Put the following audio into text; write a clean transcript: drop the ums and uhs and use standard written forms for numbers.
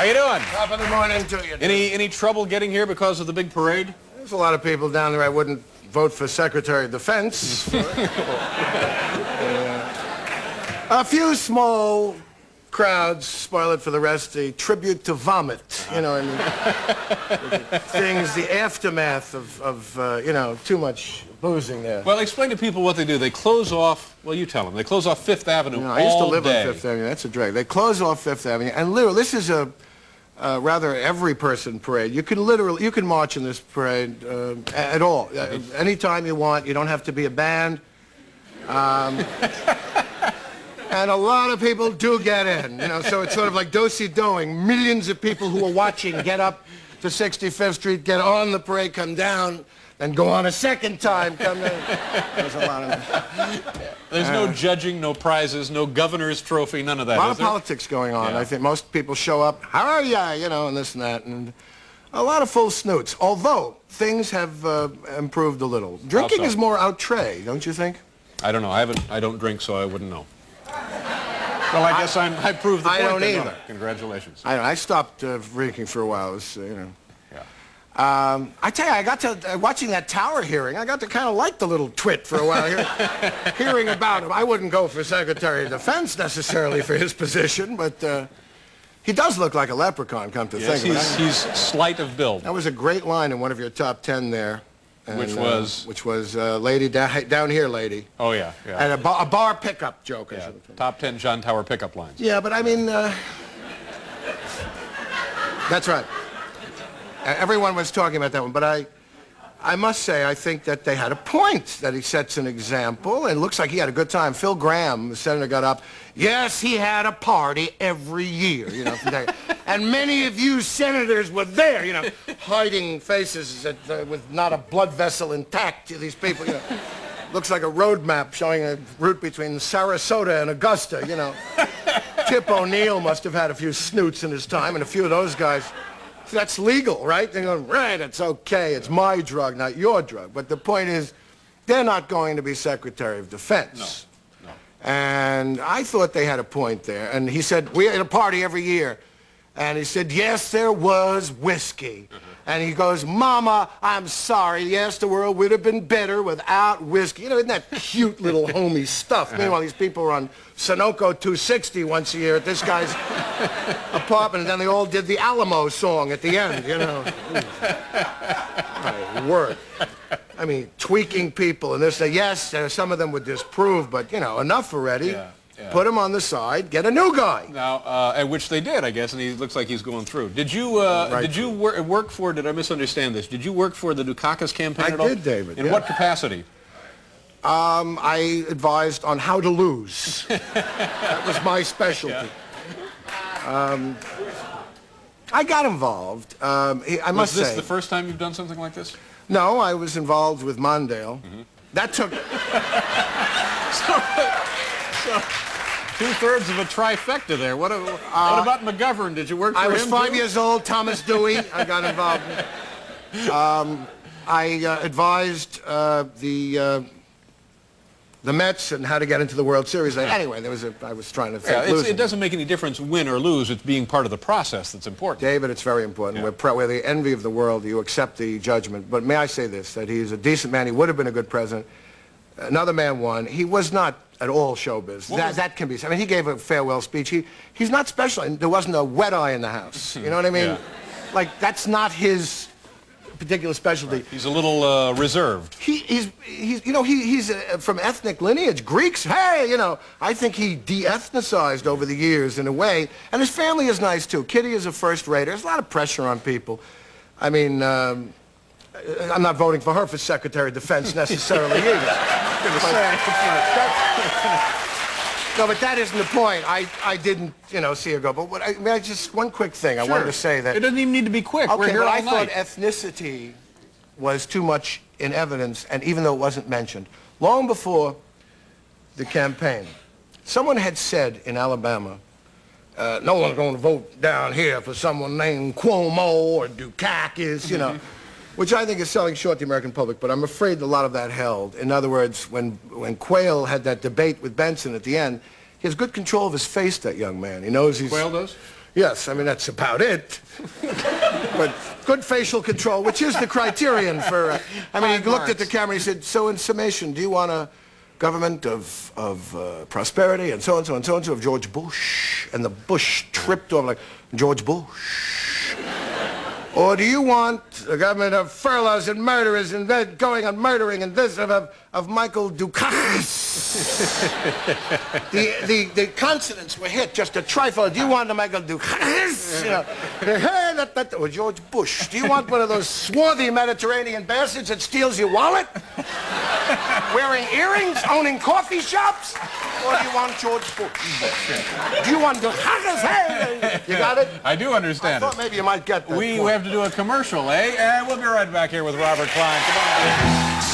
How you doing? Top of the morning to you. Any trouble getting here because of the big parade? There's a lot of people down there I wouldn't vote for Secretary of Defense. A few small crowds spoil it for the rest. A tribute to vomit, you know, and things, the aftermath of you know, too much boozing there. Well, explain to people what they do. They close off, well, you tell them. They close off Fifth Avenue all day. I used to live on Fifth Avenue. That's a drag. They close off Fifth Avenue, and literally, this is a rather every-person parade. You can march in this parade at all, anytime you want. You don't have to be a band. And a lot of people do get in, you know, so it's sort of like do-si-doing. Millions of people who are watching get up to 65th Street, get on the parade, come down, then go on a second time, come in. There's a lot of... There's no judging, no prizes, no governor's trophy, none of that, A lot of politics going on. Yeah. I think most people show up, how are ya, you know, and this and that, and a lot of full snoots, although things have improved a little. Drinking is more outre, don't you think? I don't know. I don't drink, so I wouldn't know. Well, I guess I proved the point. I don't either. Congratulations. I stopped drinking for a while. It was, you know. Yeah. I tell you, I got to, watching that Tower hearing, I got to kind of like the little twit for a while hearing about him. I wouldn't go for Secretary of Defense necessarily for his position, but he does look like a leprechaun, come to think of it. He's slight of build. That was a great line in one of your top 10 there. And, which was? Lady, down here, lady. Oh, yeah. And a bar pickup joke. Yeah, top 10 John Tower pickup lines. Yeah, but I mean, that's right. Everyone was talking about that one, but I must say, I think that they had a point, that he sets an example, and it looks like he had a good time. Phil Graham, the senator, got up. Yes, he had a party every year, you know. And many of you senators were there, you know, hiding faces with not a blood vessel intact to these people, you know. Looks like a road map showing a route between Sarasota and Augusta, you know. Tip O'Neill must have had a few snoots in his time, and a few of those guys. That's legal, right? They're going, right, it's okay. It's my drug, not your drug. But the point is, they're not going to be Secretary of Defense. No. And I thought they had a point there. And he said, we had a party every year. And he said, yes, there was whiskey. And he goes, Mama, I'm sorry. Yes, the world would have been better without whiskey. You know, isn't that cute little homey stuff? Meanwhile, these people are on Sunoco 260 once a year at this guy's apartment, and then they all did the Alamo song at the end, you know. My word. I mean, tweaking people and this. Yes, some of them would disprove, but, you know, enough already. Yeah. Put him on the side, get a new guy. Now, and which they did, I guess, and he looks like he's going through. Did you work for, did I misunderstand this? Did you work for the Dukakis campaign at all? I did, David. In what capacity? I advised on how to lose. That was my specialty. Yeah. I got involved. I must say. Was this the first time you've done something like this? No, I was involved with Mondale. That took... So, two-thirds of a trifecta there. What about McGovern? Did you work for him? I was 5 years old, Thomas Dewey. I got involved. I advised the Mets and how to get into the World Series. Anyway, I was trying to think it doesn't make any difference win or lose. It's being part of the process that's important. David, it's very important. Yeah. We're the envy of the world. You accept the judgment. But may I say this, that he's a decent man. He would have been a good president. Another man won. He was not at all showbiz. That can be. I mean, he gave a farewell speech. He's not special. There wasn't a wet eye in the house. You know what I mean? Yeah. Like, that's not his particular specialty. Right. He's a little reserved. He's from ethnic lineage. Greeks, hey, you know, I think he de-ethnicized over the years in a way. And his family is nice, too. Kitty is a first-rater. There's a lot of pressure on people. I mean, I'm not voting for her for Secretary of Defense necessarily either. No, but that isn't the point. I didn't, you know, see her go. But just one quick thing. I wanted to say that... It doesn't even need to be quick. Okay, We're here all I night. thought ethnicity was too much in evidence, and even though it wasn't mentioned, long before the campaign, someone had said in Alabama, no one's going to vote down here for someone named Cuomo or Dukakis, you know. Which I think is selling short the American public, but I'm afraid a lot of that held. In other words, when Quayle had that debate with Benson at the end, he has good control of his face, that young man. He knows he's... Quayle does? Yes, I mean, that's about it. But good facial control, which is the criterion for... I mean, he looked at the camera and he said, so in summation, do you want a government of prosperity and so-and-so and so-and-so of George Bush? And the Bush tripped over like, George Bush? Or do you want a government of furloughs and murderers and then going on murdering and this of Michael Dukakis? the consonants were hit just a trifle. Do you want to Michael Dukakis? You know, or George Bush? Do you want one of those swarthy Mediterranean bastards that steals your wallet? Wearing earrings, owning coffee shops? Or do you want George Bush? Do you want Dukakis? Hey, you got it? I do understand I thought maybe you might get that We point. have to do a commercial, eh? And we'll be right back here with Robert Klein. Come on.